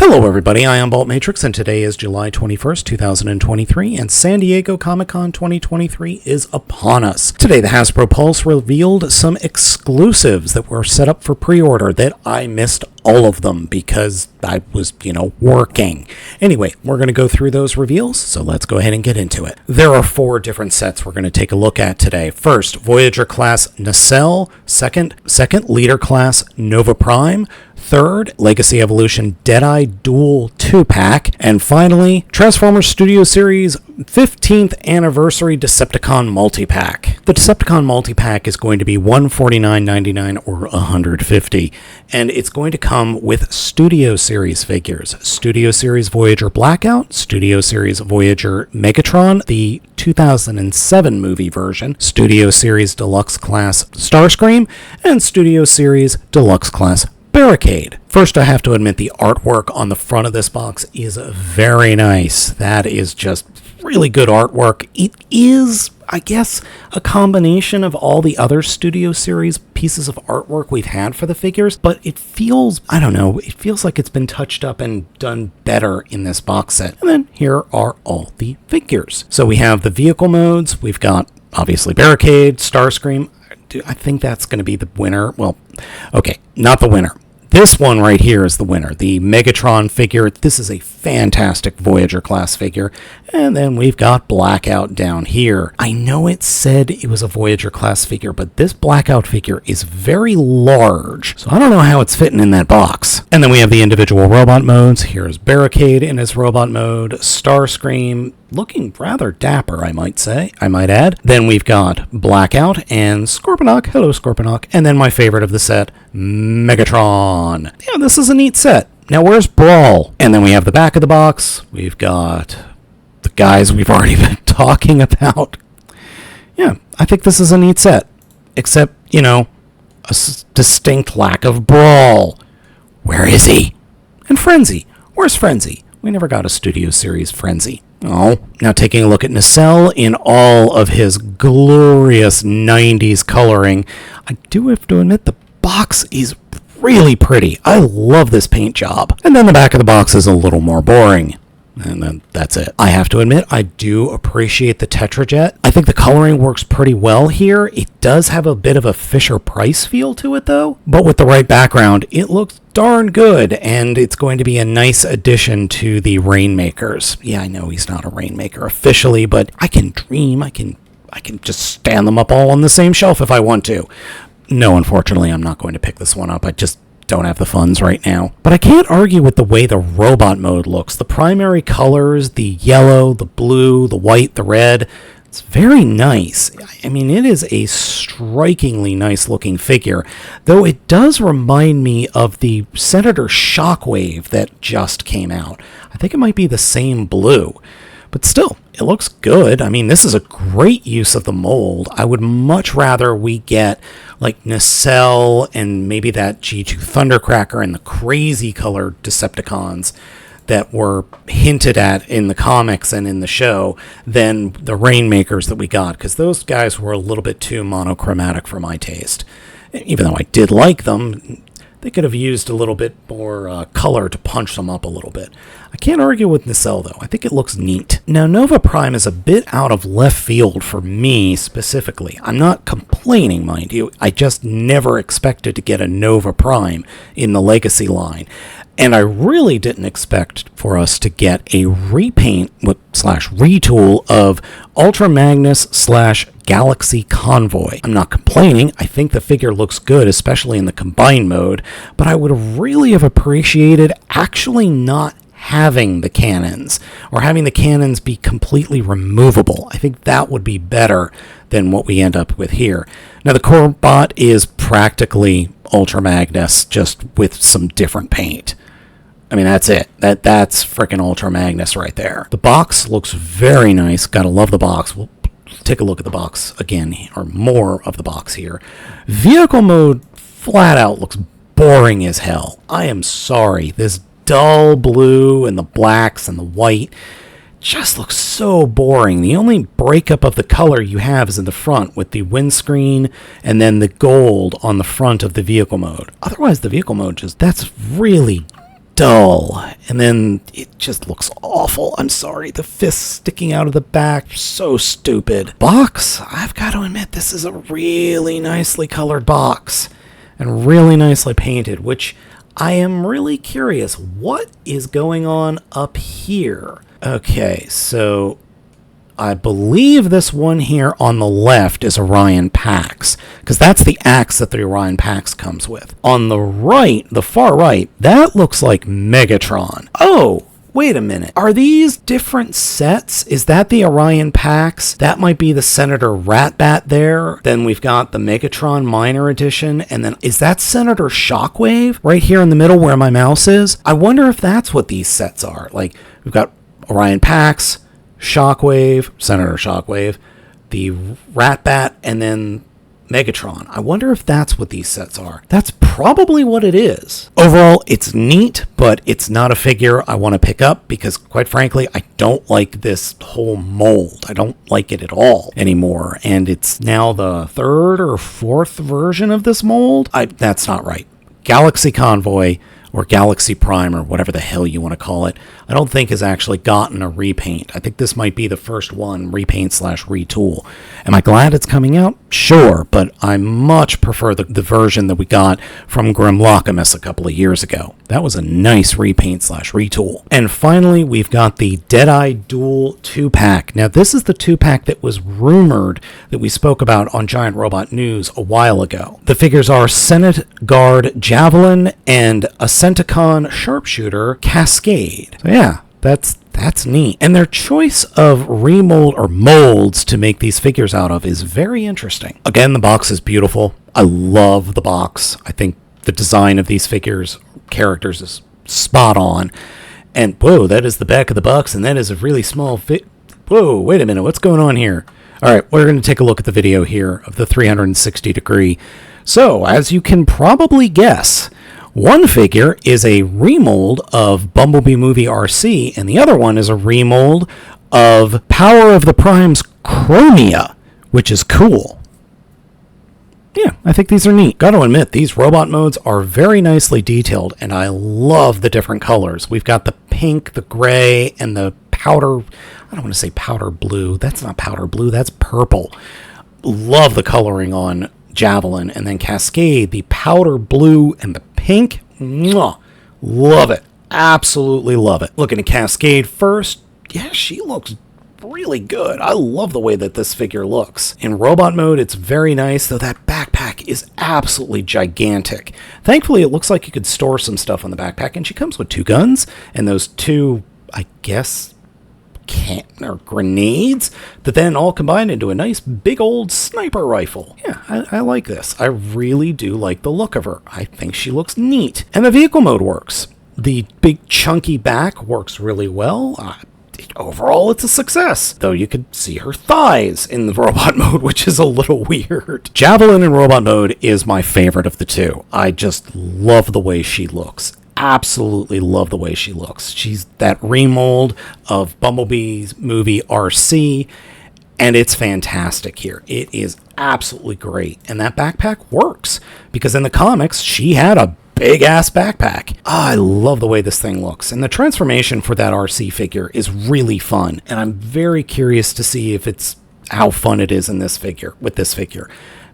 Hello everybody, I am Baltmatrix, and today is July 21st, 2023, and San Diego Comic-Con 2023 is upon us. Today, the Hasbro Pulse revealed some exclusives that were set up for pre-order that I missed all of them because I was, working. Anyway, we're going to go through those reveals, so let's go ahead and get into it. There are 4 different sets we're going to take a look at today. First, Voyager class Nacelle. Second, Leader class Nova Prime. Third, Legacy Evolution Deadeye Dual 2-Pack. And finally, Transformers Studio Series 15th Anniversary Decepticon Multi-Pack. The Decepticon Multi-Pack is going to be $149.99 or $150, and it's going to come with Studio Series figures. Studio Series Voyager Blackout, Studio Series Voyager Megatron, the 2007 movie version, Studio Series Deluxe Class Starscream, and Studio Series Deluxe Class Barricade. First, I have to admit the artwork on the front of this box is very nice. That is just really good artwork. It is, I guess, a combination of all the other Studio Series pieces of artwork we've had for the figures, but it feels, it feels like it's been touched up and done better in this box set. And then here are all the figures. So we have the vehicle modes. We've got, obviously, Barricade, Starscream. I think that's going to be the winner. Well, okay, not the winner. This one right here is the winner, the Megatron figure. This is a fantastic Voyager class figure. And then we've got Blackout down here. I know it said it was a Voyager class figure, but this Blackout figure is very large, so I don't know how it's fitting in that box. And then we have the individual robot modes. Here's Barricade in his robot mode, Starscream, looking rather dapper, I might add. Then we've got Blackout and Scorponok. Hello, Scorponok. And then my favorite of the set, Megatron. Yeah, this is a neat set. Now, where's Brawl? And then we have the back of the box. We've got the guys we've already been talking about. Yeah, I think this is a neat set. Except, a distinct lack of Brawl. Where is he? And Frenzy. Where's Frenzy? We never got a Studio Series Frenzy. Oh, now taking a look at Nacelle in all of his glorious 90s coloring. I do have to admit the box is really pretty. I love this paint job. And then the back of the box is a little more boring. And then that's it. I have to admit, I do appreciate the Tetrajet. I think the coloring works pretty well here. It does have a bit of a Fisher-Price feel to it, though. But with the right background, it looks darn good, and it's going to be a nice addition to the Rainmakers. Yeah, I know he's not a Rainmaker officially, but I can dream. I can just stand them up all on the same shelf if I want to. No, unfortunately, I'm not going to pick this one up. I just don't have the funds right now. But I can't argue with the way the robot mode looks. The primary colors, the yellow, the blue, the white, the red, it's very nice. I mean, it is a strikingly nice looking figure, though it does remind me of the Senator Shockwave that just came out. I think it might be the same blue, but still, it looks good. I mean, this is a great use of the mold. I would much rather we get like Nacelle and maybe that G2 Thundercracker and the crazy colored Decepticons that were hinted at in the comics and in the show than the Rainmakers that we got, because those guys were a little bit too monochromatic for my taste. Even though I did like them, they could have used a little bit more color to punch them up a little bit. I can't argue with Nacelle, though. I think it looks neat. Now, Nova Prime is a bit out of left field for me specifically. I'm not complaining, mind you. I just never expected to get a Nova Prime in the Legacy line. And I really didn't expect for us to get a repaint slash retool of Ultra Magnus slash Galaxy Convoy. I'm not complaining. I think the figure looks good, especially in the combined mode, but I would really have appreciated actually not having the cannons, or having the cannons be completely removable. I think that would be better than what we end up with here. Now, the core bot is practically Ultra Magnus, just with some different paint. I mean, that's it. That's frickin' Ultra Magnus right there. The box looks very nice. Gotta love the box. We'll take a look at the box again, or more of the box here. Vehicle mode flat out looks boring as hell. I am sorry. This dull blue and the blacks and the white just looks so boring. The only breakup of the color you have is in the front with the windscreen and then the gold on the front of the vehicle mode. Otherwise, the vehicle mode that's really dull. And then it just looks awful. I'm sorry. The fists sticking out of the back, so stupid. Box, I've got to admit, this is a really nicely colored box and really nicely painted, which I am really curious. What is going on up here? Okay, so I believe this one here on the left is Orion Pax, because that's the axe that the Orion Pax comes with. On the right, the far right, that looks like Megatron. Oh, wait a minute. Are these different sets? Is that the Orion Pax? That might be the Senator Ratbat there. Then we've got the Megatron Minor Edition. And then is that Senator Shockwave right here in the middle where my mouse is? I wonder if that's what these sets are. Like, we've got Orion Pax, Shockwave, Senator Shockwave, the Ratbat, and then Megatron. I wonder if that's what these sets are. That's probably what it is. Overall, it's neat, but it's not a figure I want to pick up because, quite frankly, I don't like this whole mold. I don't like it at all anymore. And it's now the third or fourth version of this mold. That's not right. Galaxy Convoy or Galaxy Prime or whatever the hell you want to call it, I don't think has actually gotten a repaint. I think this might be the first one, repaint/retool. Am I glad it's coming out? Sure, but I much prefer the version that we got from Grimlockamus a couple of years ago. That was a nice repaint/retool. And finally, we've got the Deadeye Dual 2-pack. Now, this is the 2-pack that was rumored that we spoke about on Giant Robot News a while ago. The figures are Senate Guard Javelin and a Decepticon Sharpshooter Cascade. So yeah, that's neat. And their choice of remold or molds to make these figures out of is very interesting. Again, the box is beautiful. I love the box. I think the design of these characters is spot on. And whoa, that is the back of the box, and that is a really small fit. Whoa, wait a minute, what's going on here? All right, we're going to take a look at the video here of the 360 degree. So, as you can probably guess, one figure is a remold of Bumblebee Movie RC, and the other one is a remold of Power of the Prime's Chromia, which is cool. Yeah, I think these are neat. Got to admit, these robot modes are very nicely detailed, and I love the different colors. We've got the pink, the gray, and the powder... I don't want to say powder blue. That's not powder blue. That's purple. Love the coloring on Javelin, and then Cascade, the powder blue and the pink. Mwah. Love it. Absolutely love it. Looking at Cascade first. Yeah, she looks really good. I love the way that this figure looks. In robot mode, it's very nice, though that backpack is absolutely gigantic. Thankfully, it looks like you could store some stuff on the backpack, and she comes with 2 guns, and those 2, I guess, grenades that then all combine into a nice big old sniper rifle. Yeah, I like this. I really do like the look of her. I think she looks neat. And the vehicle mode works. The big chunky back works really well. Overall, it's a success, though you could see her thighs in the robot mode, which is a little weird. Javelin in robot mode is my favorite of the 2. I just love the way she looks. Absolutely love the way she looks. She's that remold of Bumblebee's movie RC, and it's fantastic here. It is absolutely great, and that backpack works, because in the comics, she had a big-ass backpack. I love the way this thing looks, and the transformation for that RC figure is really fun, and I'm very curious to see if it's how fun it is in this figure, with this figure.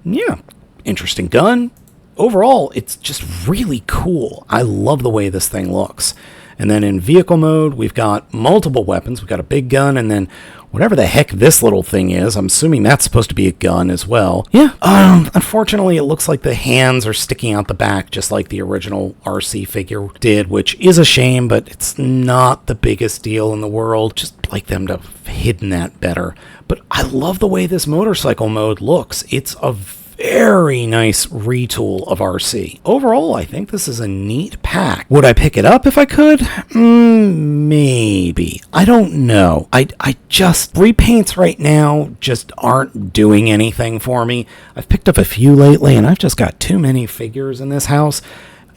Yeah, interesting gun. Overall, it's just really cool. I love the way this thing looks. And then in vehicle mode, we've got multiple weapons. We've got a big gun, and then whatever the heck this little thing is, I'm assuming that's supposed to be a gun as well. Yeah, unfortunately, it looks like the hands are sticking out the back, just like the original RC figure did, which is a shame, but it's not the biggest deal in the world. Just like them to have hidden that better. But I love the way this motorcycle mode looks. It's a very nice retool of RC. Overall, I think this is a neat pack. Would I pick it up if I could? Maybe. I don't know. I just, repaints right now just aren't doing anything for me. I've picked up a few lately, and I've just got too many figures in this house,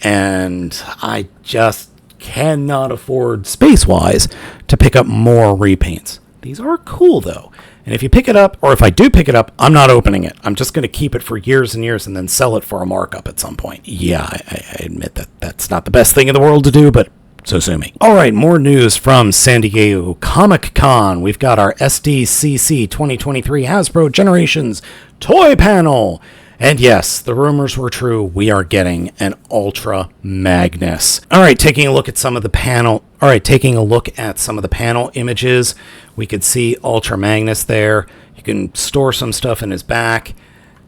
and I just cannot afford, space-wise, to pick up more repaints. These are cool, though. And if you pick it up, or if I do pick it up, I'm not opening it. I'm just going to keep it for years and years and then sell it for a markup at some point. Yeah, I admit that that's not the best thing in the world to do, but So sue me. All right, more news from San Diego Comic-Con. We've got our SDCC 2023 Hasbro Generations toy panel. And yes, the rumors were true. We are getting an Ultra Magnus. All right, taking a look at some of the panel. All right, taking a look at some of the panel images. We could see Ultra Magnus there. You can store some stuff in his back.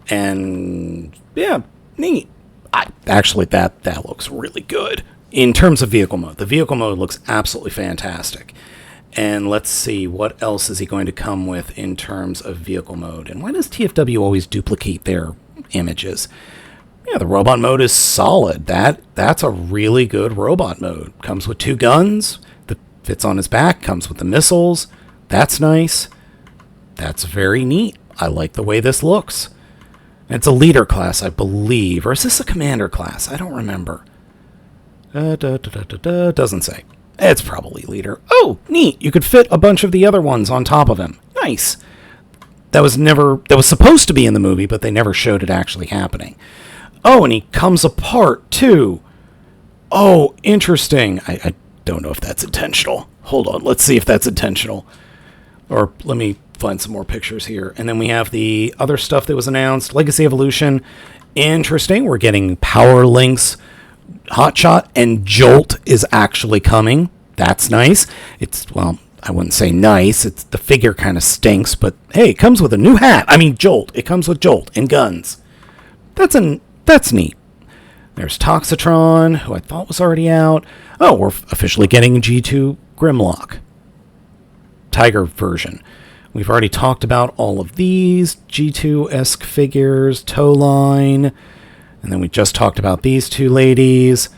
And yeah, neat. Actually, that looks really good. In terms of vehicle mode, the vehicle mode looks absolutely fantastic. And let's see, what else is he going to come with in terms of vehicle mode? And why does TFW always duplicate their images? Yeah, the robot mode is solid. That's a really good robot mode. Comes with 2 guns, that fits on his back, comes with the missiles. That's nice. That's very neat. I like the way this looks. It's a leader class, I believe. Or is this a commander class? I don't remember. Doesn't say. It's probably leader. Oh, neat. You could fit a bunch of the other ones on top of him. Nice. That was supposed to be in the movie, but they never showed it actually happening. Oh, and he comes apart, too. Oh, interesting. I don't know if that's intentional. Hold on. Let's see if that's intentional. Or let me find some more pictures here. And then we have the other stuff that was announced. Legacy Evolution. Interesting. We're getting Power Links. Hotshot and Jolt is actually coming. That's nice. Well, I wouldn't say nice. The figure kind of stinks, but hey, it comes with a new hat. I mean, Jolt. It comes with Jolt and guns. That's neat. There's Toxitron, who I thought was already out. Oh, we're officially getting G2 Grimlock. Tiger version. We've already talked about all of these G2-esque figures, tow line. And then we just talked about these 2 ladies.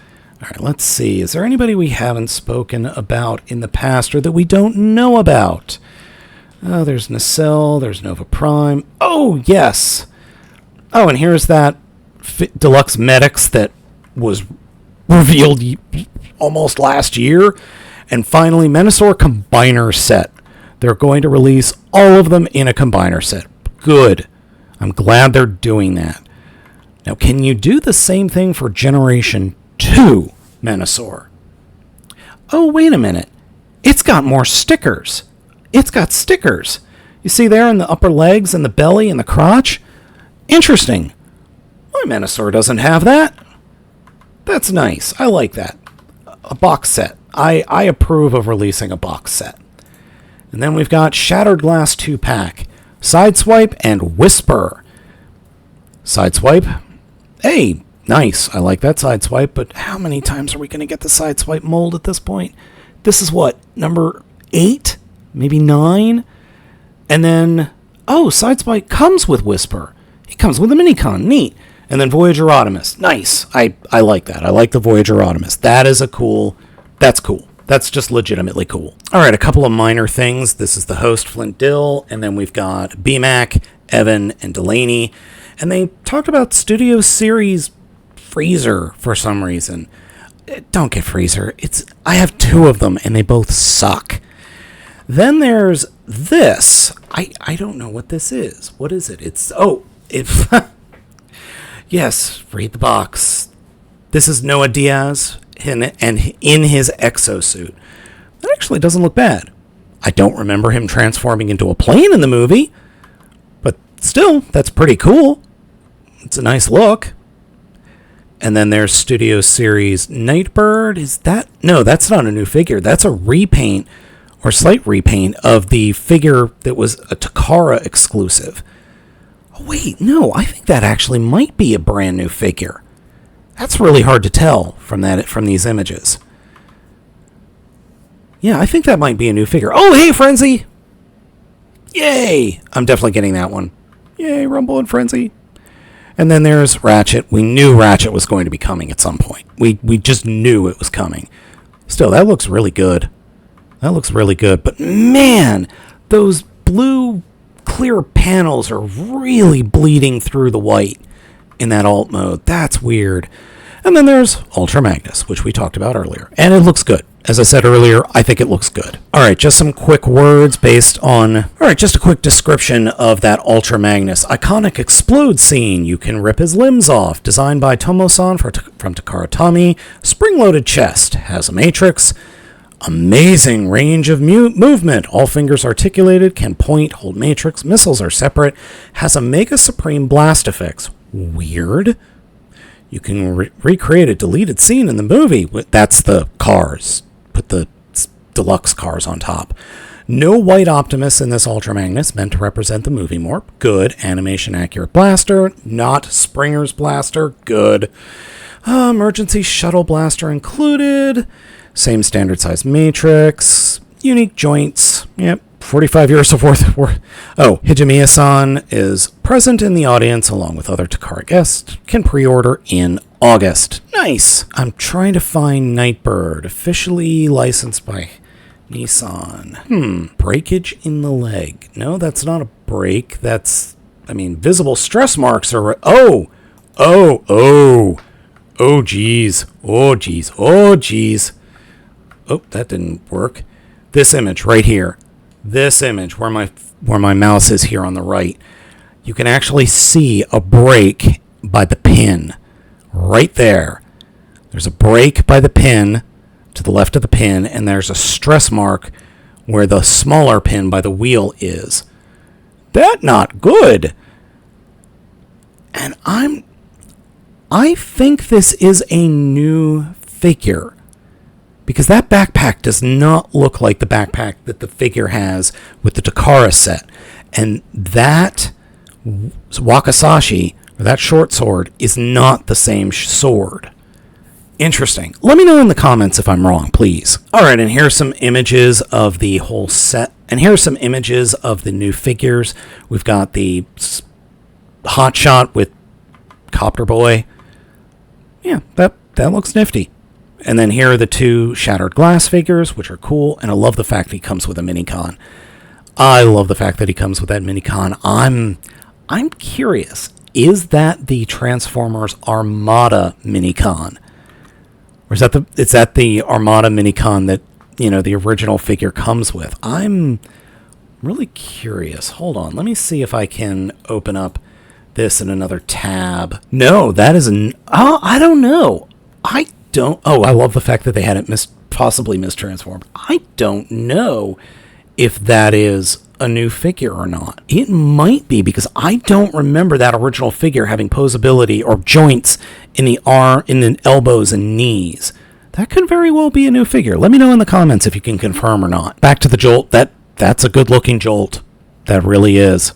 All right, let's see. Is there anybody we haven't spoken about in the past or that we don't know about? Oh, there's Nacelle. There's Nova Prime. Oh, yes. Oh, and here's that Deluxe Medics that was revealed almost last year. And finally, Menasor Combiner Set. They're going to release all of them in a Combiner Set. Good. I'm glad they're doing that. Now, can you do the same thing for Generation 2 Menasor? Oh, wait a minute. It's got more stickers. It's got stickers. You see there in the upper legs and the belly and the crotch? Interesting. My Menasor doesn't have that. That's nice. I like that. A box set. I approve of releasing a box set. And then we've got Shattered Glass 2-pack. Sideswipe and Whisper. Sideswipe. Hey, nice. I like that Sideswipe, but how many times are we going to get the Sideswipe mold at this point? This is what, number 8? Maybe 9? And then, oh, Sideswipe comes with Whisper. It comes with a Minicon. Neat. And then Voyager Optimus. Nice. I like that. I like the Voyager Optimus. That's cool. That's just legitimately cool. All right, a couple of minor things. This is the host, Flint Dill, and then we've got BMAC, Evan, and Delaney. And they talked about Studio Series Freezer for some reason. Don't get Freezer. I have 2 of them, and they both suck. Then there's this. I don't know what this is. What is it? Yes, read the box. This is Noah Diaz and in his exosuit. That actually doesn't look bad. I don't remember him transforming into a plane in the movie, but still, that's pretty cool. It's a nice look. And then there's Studio Series Nightbird. No, that's not a new figure. That's a repaint or slight repaint of the figure that was a Takara exclusive. Oh, wait, no, I think that actually might be a brand new figure. That's really hard to tell from these images. Yeah, I think that might be a new figure. Oh, hey, Frenzy! Yay! I'm definitely getting that one. Yay, Rumble and Frenzy. And then there's Ratchet. We knew Ratchet was going to be coming at some point. We just knew it was coming. Still, that looks really good. But man, those blue clear panels are really bleeding through the white in that alt mode. That's weird. And then there's Ultra Magnus, which we talked about earlier. And it looks good. As I said earlier, I think it looks good. All right, just some quick words based on... All right, just a quick description of that Ultra Magnus. Iconic explode scene. You can rip his limbs off. Designed by Tomo-san from Takara Tomy. Spring-loaded chest. Has a matrix. Amazing range of movement. All fingers articulated. Can point, hold matrix. Missiles are separate. Has a Mega Supreme blast effects. Weird. You can recreate a deleted scene in the movie. That's the cars. Put the deluxe cars on top. No white Optimus in this Ultra Magnus, meant to represent the movie more. Good. Animation accurate blaster. Not Springer's blaster. Good. Emergency shuttle blaster included. Same standard size matrix. Unique joints. Yep. 45 years of worth. Oh, Hijimiya-san is present in the audience along with other Takara guests. Can pre-order in August. Nice. I'm trying to find Nightbird, officially licensed by Nissan. Breakage in the leg. No, that's not a break. That's, visible stress marks are... Oh, geez. Oh, that didn't work. This image right here. This image where my mouse is here on the right. You can actually see a break by the pin. Right there. There's a break by the pin to the left of the pin, and there's a stress mark where the smaller pin by the wheel is. That not good. And I think this is a new figure. Because that backpack does not look like the backpack that the figure has with the Takara set. And that Wakasashi, or that short sword, is not the same sword. Interesting. Let me know in the comments if I'm wrong, please. Alright, and here's some images of the whole set. And here's some images of the new figures. We've got the Hotshot with Copter Boy. Yeah, that looks nifty. And then here are the two Shattered Glass figures, which are cool. And I love the fact that he comes with a Minicon. I love the fact that he comes with that Minicon. I'm curious. Is that the Transformers Armada Minicon? Or is that the Armada Minicon that, the original figure comes with? I'm really curious. Hold on. Let me see if I can open up this in another tab. No, that is I don't know. I love the fact that they had it possibly mistransformed. I don't know if that is a new figure or not. It might be, because I don't remember that original figure having posability or joints in the arm, in the elbows and knees. That could very well be a new figure. Let me know in the comments if you can confirm or not. Back to the Jolt. That's a good looking Jolt. That really is.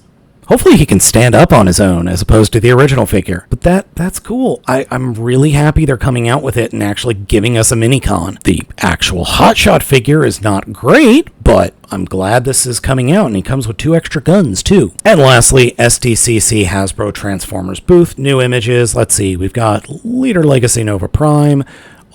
Hopefully he can stand up on his own as opposed to the original figure. But that's cool. I'm really happy they're coming out with it and actually giving us a Minicon. The actual Hotshot figure is not great, but I'm glad this is coming out, and he comes with 2 extra guns too. And lastly, SDCC Hasbro Transformers booth. New images. Let's see. We've got Leader Legacy Nova Prime,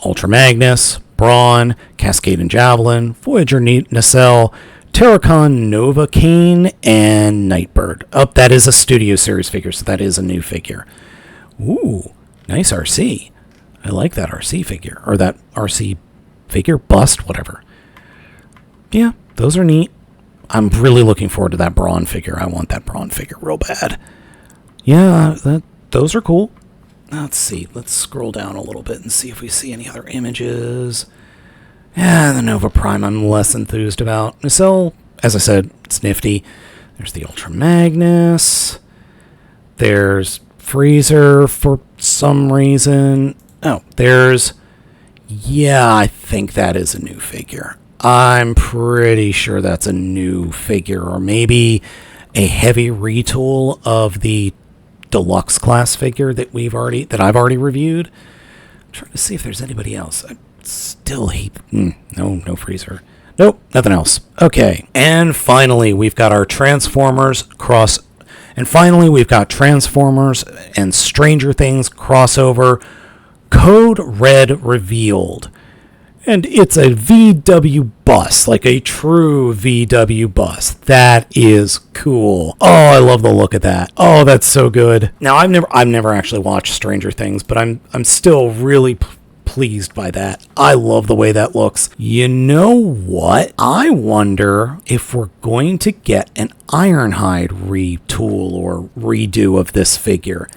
Ultra Magnus, Brawn, Cascade and Javelin, Voyager Nacelle, Terracon, Nova Kane, and Nightbird. Oh, that is a Studio Series figure, so that is a new figure. Ooh, nice RC. I like that RC figure, or that RC figure, bust, whatever. Yeah, those are neat. I'm really looking forward to that Brawn figure. I want that Brawn figure real bad. Yeah, those are cool. Let's see. Let's scroll down a little bit and see if we see any other images. Yeah, the Nova Prime I'm less enthused about. Nacelle, as I said, it's nifty. There's the Ultra Magnus. There's Freezer for some reason. Oh, yeah, I think that is a new figure. I'm pretty sure that's a new figure, or maybe a heavy retool of the deluxe class figure that I've already reviewed. I'm trying to see if there's anybody else. I still hate... No Freezer. Nope, nothing else. Okay, and finally, we've got our Transformers and Stranger Things crossover. Code Red revealed. And it's a VW bus, like a true VW bus. That is cool. Oh, I love the look of that. Oh, that's so good. Now, I've never actually watched Stranger Things, but I'm still really pleased by that. I love the way that looks. You know what? I wonder if we're going to get an Ironhide retool or redo of this figure.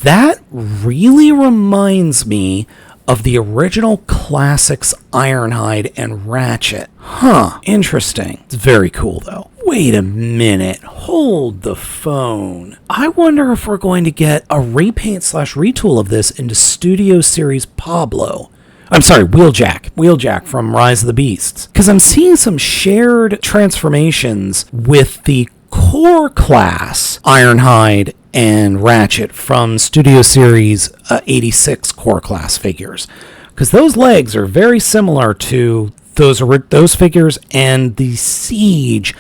That really reminds me of the original classics Ironhide and Ratchet. Huh, interesting. It's very cool though. Wait a minute, hold the phone. I wonder if we're going to get a repaint / retool of this into Studio Series Pablo. I'm sorry, Wheeljack from Rise of the Beasts. Because I'm seeing some shared transformations with the core class Ironhide and Ratchet from Studio Series 86 core class figures. Because those legs are very similar to those figures and the Siege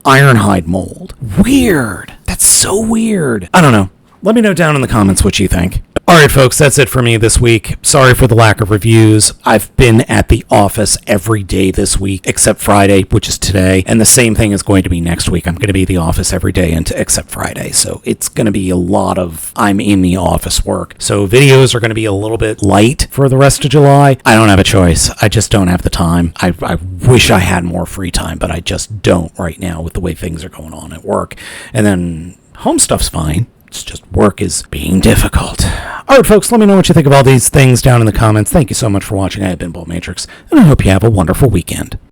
Ironhide mold. Weird. That's so weird. I don't know. Let me know down in the comments what you think. Alright folks, that's it for me this week. Sorry for the lack of reviews. I've been at the office every day this week, except Friday, which is today, and the same thing is going to be next week. I'm going to be at the office every day except Friday, so it's going to be a lot of I'm in the office work. So videos are going to be a little bit light for the rest of July. I don't have a choice. I just don't have the time. I wish I had more free time, but I just don't right now with the way things are going on at work. And then home stuff's fine. It's just work is being difficult. Alright folks, let me know what you think of all these things down in the comments. Thank you so much for watching. I have been Baltmatrix, and I hope you have a wonderful weekend.